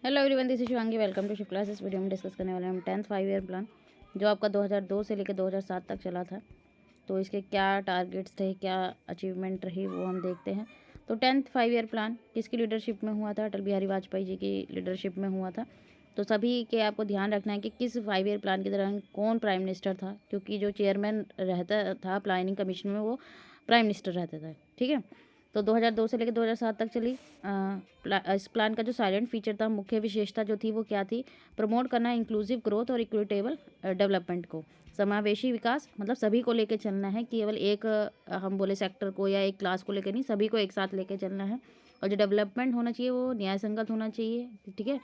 Hello everyone, this is Shivangi. Welcome to Shiv class. इस video में discuss करने वाले हैं हम 10th 5 ईयर प्लान जो आपका 2002 से लेकर 2007 तक चला था। तो इसके क्या टारगेट्स थे, क्या अचीवमेंट रही, वो हम देखते हैं। तो 10th 5 ईयर प्लान किसकी लीडरशिप में हुआ था? अटल बिहारी वाजपेयी जी की लीडरशिप में हुआ था। तो सभी के आपको ध्यान रखना है कि किस 5 ईयर प्लान के दौरान कौन प्राइम मिनिस्टर था, क्योंकि जो चेयरमैन रहता था प्लानिंग कमीशन में वो प्राइम मिनिस्टर रहता था। ठीक है। तो 2002 से लेकर 2007 तक चली। इस प्लान का जो साइलेंट फीचर था, मुख्य विशेषता जो थी वो क्या थी? प्रमोट करना इंक्लूसिव ग्रोथ और इक्विटेबल डेवलपमेंट को। समावेशी विकास मतलब सभी को लेकर चलना है, केवल एक हम बोले सेक्टर को या एक क्लास को लेकर नहीं, सभी को एक साथ लेकर चलना है। और जो डेवलपमेंट होना चाहिए वो न्याय संगत होना चाहिए। ठीक है।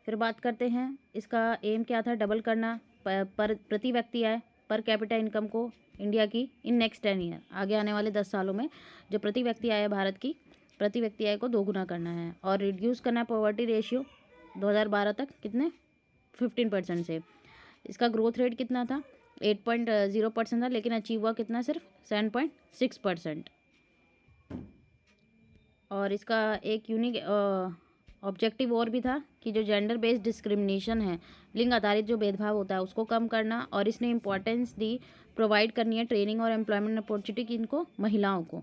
फिर बात करते हैं इसका एम क्या था? डबल करना पर प्रति व्यक्ति आय, पर कैपिटा इनकम को इंडिया की इन नेक्स्ट 10 ईयर, आगे आने वाले 10 सालों में जो प्रति व्यक्ति आय है भारत की, प्रति व्यक्ति आय को दोगुना करना है। और रिड्यूस करना है पॉवर्टी रेशियो 2012 तक कितने 15% से। इसका ग्रोथ रेट कितना था? 8.0% था, लेकिन अचीव हुआ कितना? सिर्फ 7.6%। और इसका एक यूनिक ऑब्जेक्टिव और भी था कि जो जेंडर बेस्ड डिस्क्रिमिनेशन है, लिंग आधारित जो भेदभाव होता है उसको कम करना। और इसने इम्पोर्टेंस दी प्रोवाइड करनी है ट्रेनिंग और एम्प्लॉयमेंट अपॉर्चुनिटी किनको? महिलाओं को।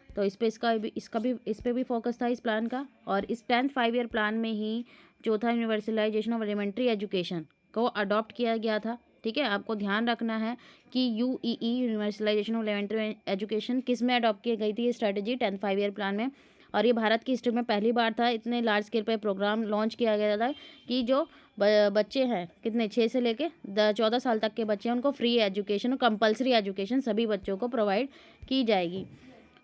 तो इस पे इस पे भी फोकस था इस प्लान का। और इस 10th 5 ईयर प्लान में ही चौथा यूनिवर्सलाइजेशन ऑफ एलिमेंट्री एजुकेशन को अडॉप्ट किया गया था। ठीक है। आपको ध्यान रखना है कि यूईई यूनिवर्सलाइजेशन ऑफ एलिमेंट्री एजुकेशन किस में अडॉप्ट की गई थी ये स्ट्रेटेजी 10th 5 ईयर प्लान में। और ये भारत की हिस्ट्री में पहली बार था इतने लार्ज स्केल पे प्रोग्राम लॉन्च किया गया था कि जो बच्चे हैं कितने 6 से लेके 14 साल तक के बच्चे हैं उनको फ्री एजुकेशन और कंपलसरी एजुकेशन सभी बच्चों को प्रोवाइड की जाएगी।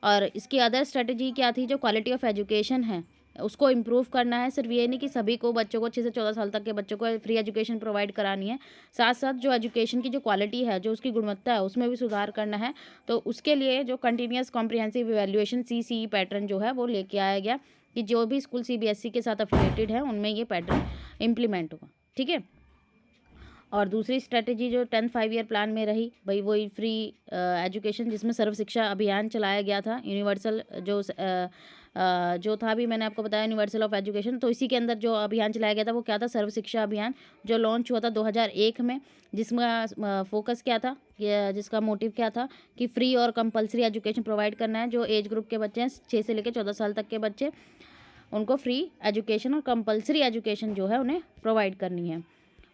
और इसकी अदर स्ट्रेटजी क्या थी? जो क्वालिटी ऑफ एजुकेशन है उसको इम्प्रूव करना है। सिर्फ ये नहीं कि सभी को बच्चों को 6 से 14 साल तक के बच्चों को फ्री एजुकेशन प्रोवाइड करानी है, साथ साथ जो एजुकेशन की जो क्वालिटी है, जो उसकी गुणवत्ता है, उसमें भी सुधार करना है। तो उसके लिए जो continuous comprehensive evaluation CCE pattern जो है वो लेके आया गया कि जो भी स्कूल CBSE के साथ अफिलिएटेड है उनमें ये पैटर्न इम्प्लीमेंट होगा। ठीक है। और दूसरी स्ट्रेटजी जो 10th 5 ईयर प्लान में रही भाई वही फ्री एजुकेशन, जिसमें सर्व शिक्षा अभियान चलाया गया था। यूनिवर्सल जो था भी मैंने आपको बताया यूनिवर्सल ऑफ एजुकेशन। तो इसी के अंदर जो अभियान चलाया गया था वो क्या था? सर्व शिक्षा अभियान, जो लॉन्च हुआ था 2001 में, जिसमें फोकस क्या था, जिसका मोटिव क्या था कि फ्री और कंपलसरी एजुकेशन प्रोवाइड करना है। जो एज ग्रुप के बच्चे हैं 6 से लेकर 14 साल तक के बच्चे, उनको फ्री एजुकेशन और कंपलसरी एजुकेशन जो है उन्हें प्रोवाइड करनी है।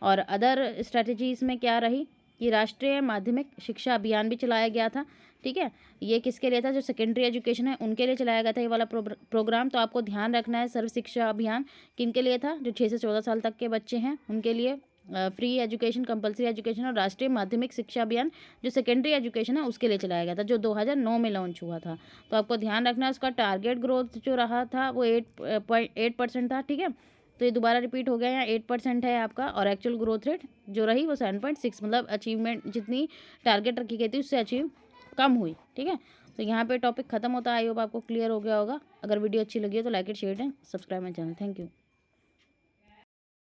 और अदर स्ट्रेटजीज में क्या रही कि राष्ट्रीय माध्यमिक शिक्षा अभियान भी चलाया गया था। ठीक है। ये किसके लिए था? जो सेकेंडरी एजुकेशन है उनके लिए चलाया गया था ये वाला प्रोग्राम। तो आपको ध्यान रखना है सर्व शिक्षा अभियान किनके लिए था? जो 6 से 14 साल तक के बच्चे हैं उनके लिए फ्री एजुकेशन, कंपलसरी एजुकेशन। और राष्ट्रीय माध्यमिक शिक्षा अभियान जो सेकेंडरी एजुकेशन है उसके लिए चलाया गया था, जो 2009 में लॉन्च हुआ था। तो आपको ध्यान रखना है उसका टारगेट ग्रोथ जो रहा था वो 8.8% था। ठीक है। तो ये दोबारा रिपीट हो गया, यहाँ 8% है आपका। और एक्चुअल ग्रोथ रेट जो रही वो 7.6, मतलब अचीवमेंट जितनी टारगेट रखी गई थी उससे अचीव कम हुई। ठीक है। तो यहाँ पे टॉपिक खत्म होता है। आई होप आपको क्लियर हो गया होगा। अगर वीडियो अच्छी लगी हो तो like it, share and subscribe my channel. Thank you.